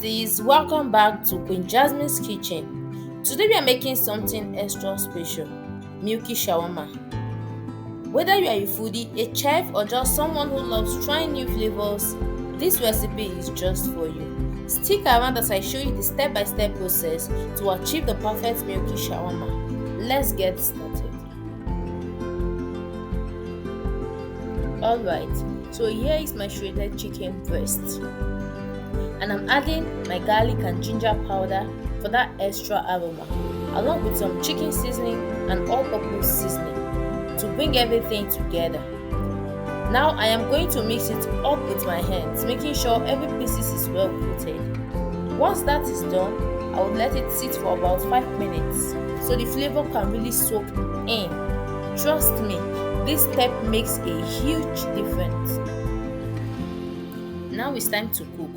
besties, welcome back to Queen Jasmine's kitchen. Today we are making something extra special, milky shawarma. Whether you are a foodie, a chef, or just someone who loves trying new flavors, this recipe is just for you. Stick around as I show you the step-by-step process to achieve the perfect milky shawarma. Let's get started. Alright, so here is my shredded chicken breast. And I'm adding my garlic and ginger powder for that extra aroma, along with some chicken seasoning and all-purpose seasoning to bring everything together. Now I am going to mix it up with my hands, making sure every piece is well coated. Once that is done, I will let it sit for about 5 minutes so the flavor can really soak in. Trust me, this step makes a huge difference. Now it's time to cook.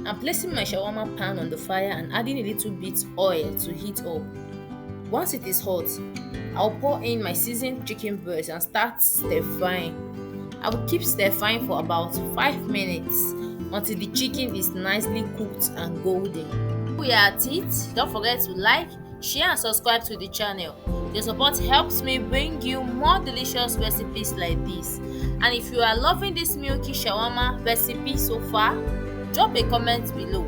I'm placing my shawarma pan on the fire and adding a little bit oil to heat up. Once it is hot, I'll pour in my seasoned chicken breast and start stir frying. I will keep stir frying for about 5 minutes until the chicken is nicely cooked and golden. We are at it. Don't forget to like, share and subscribe to the channel. Your support helps me bring you more delicious recipes like this. And if you are loving this milky shawarma recipe so far, drop a comment below.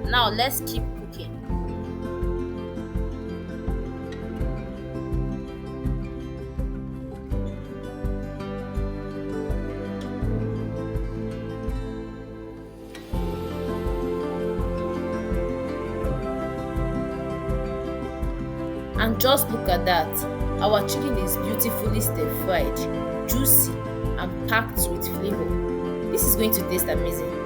Now let's keep cooking. And just look at that. Our chicken is beautifully stir-fried, juicy and packed with flavor. This is going to taste amazing.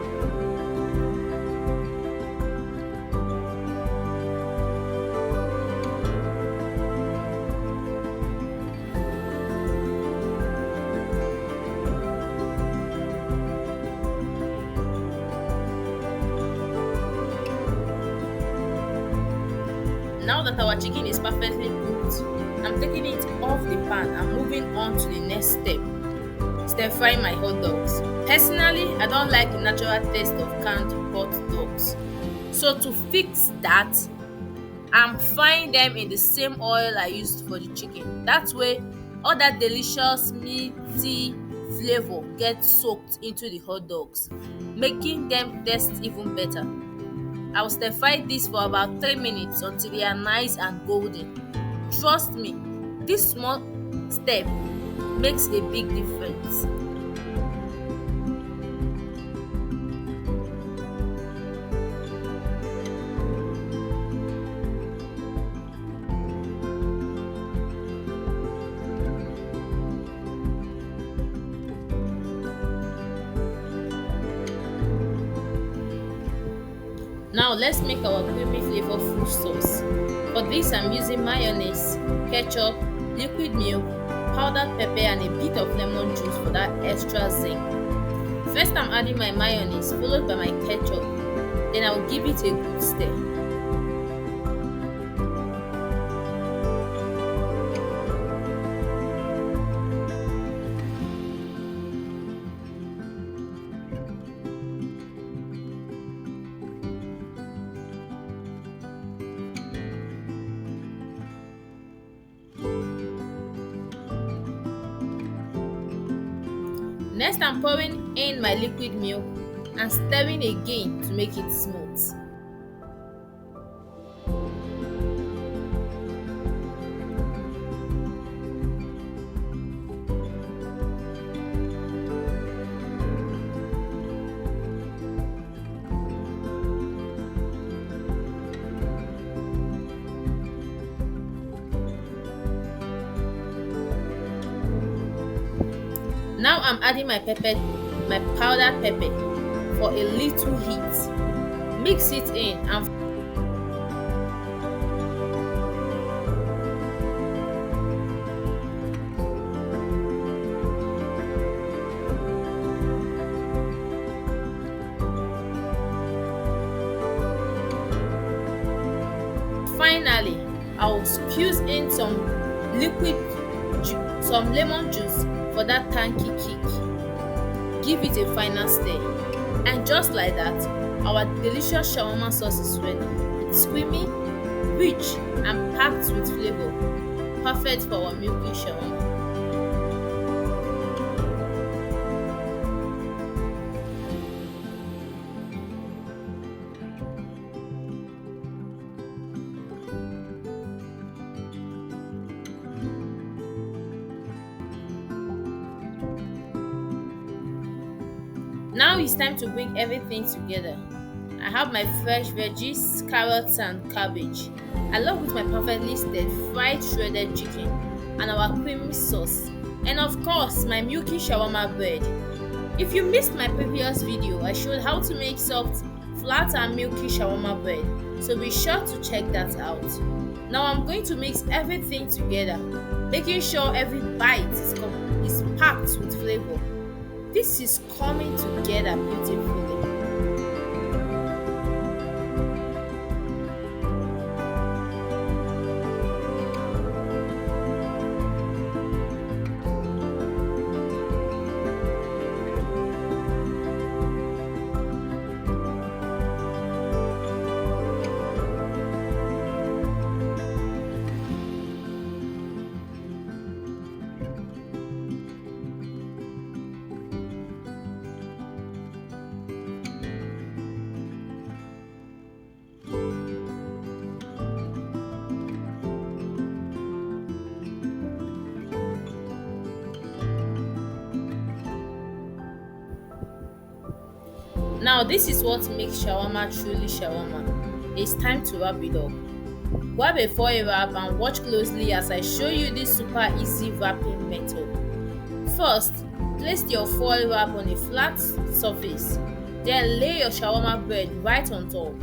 Now that our chicken is perfectly cooked, I'm taking it off the pan and moving on to the next step. Stir frying my hot dogs. Personally, I don't like the natural taste of canned hot dogs. So to fix that, I'm frying them in the same oil I used for the chicken. That way, all that delicious meaty flavor gets soaked into the hot dogs, making them taste even better. I will stir fry this for about 3 minutes until they are nice and golden. Trust me, this small step makes a big difference. Now let's make our creamy flavorful sauce. For this I'm using mayonnaise, ketchup, liquid milk, powdered pepper and a bit of lemon juice for that extra zing. First I'm adding my mayonnaise followed by my ketchup. Then I will give it a good stir. Next I'm pouring in my liquid milk and stirring again to make it smooth. Now I'm adding my powdered pepper for a little heat. Mix it in and finally I will squeeze in some lemon juice for that tangy kick. Give it a final stir, and just like that, Our delicious shawarma sauce is ready. It's creamy, rich, and packed with flavor. Perfect for our milky shawarma. Now it's time to bring everything together. I have my fresh veggies, carrots and cabbage, along with my perfectly stirred fried shredded chicken and our creamy sauce, and of course my milky shawarma bread. If you missed my previous video, I showed how to make soft, flat and milky shawarma bread, so be sure to check that out. Now I'm going to mix everything together, making sure every bite is packed with flavor. This is coming together beautifully. Now this is what makes shawarma truly shawarma. It's time to wrap it up. Grab a foil wrap and watch closely as I show you this super easy wrapping method. First, place your foil wrap on a flat surface. Then lay your shawarma bread right on top.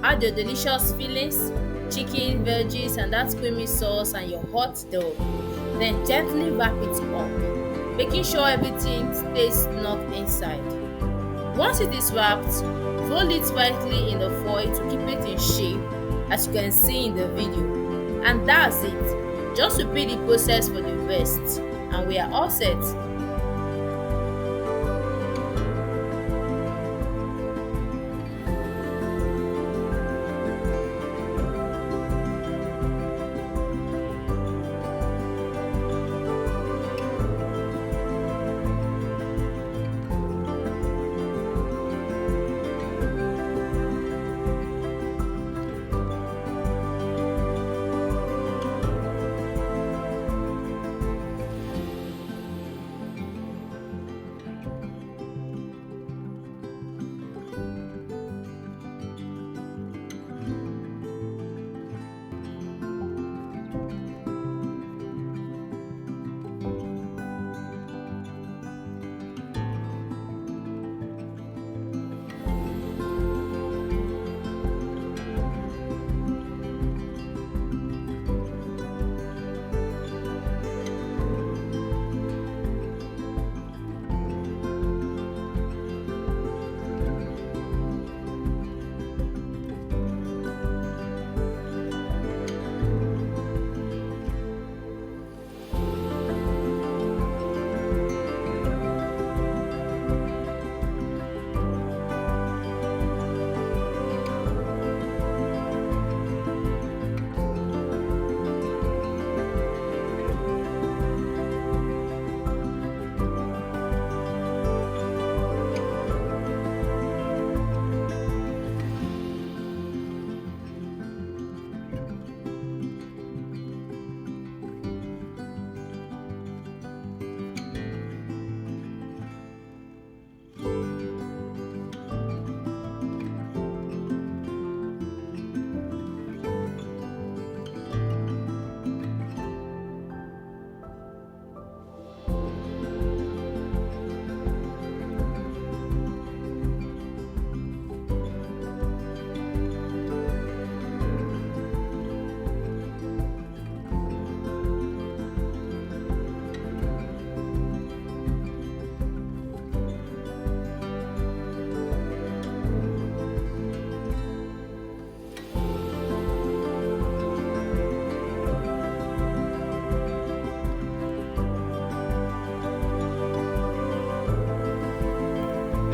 Add your delicious fillings, chicken, veggies and that creamy sauce and your hot dough. Then gently wrap it up, making sure everything stays snug inside. Once it is wrapped, roll it tightly in the foil to keep it in shape as you can see in the video. And that's it. Just repeat the process for the rest and we are all set.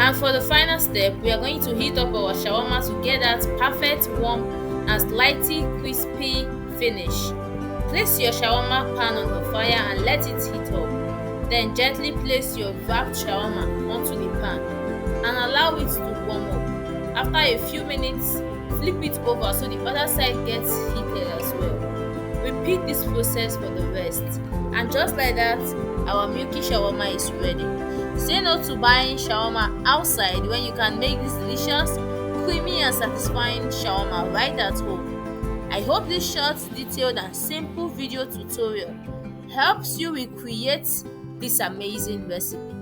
And for the final step, we are going to heat up our shawarma to get that perfect warm and slightly crispy finish. Place your shawarma pan on the fire and let it heat up. Then gently place your wrapped shawarma onto the pan and allow it to warm up. After a few minutes, flip it over so the other side gets heated as well. Repeat this process for the rest. And just like that, our milky shawarma is ready. Say no to buying shawarma outside when you can make this delicious, creamy and satisfying shawarma right at home. I hope this short, detailed and simple video tutorial helps you recreate this amazing recipe.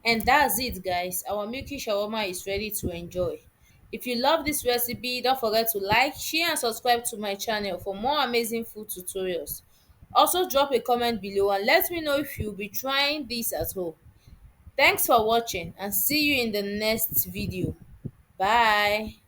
And that's it, guys. Our milky shawarma is ready to enjoy. If you love this recipe, don't forget to like, share and subscribe to my channel for more amazing food tutorials. Also drop a comment below and let me know if you'll be trying this at home. Thanks for watching and see you in the next video. Bye.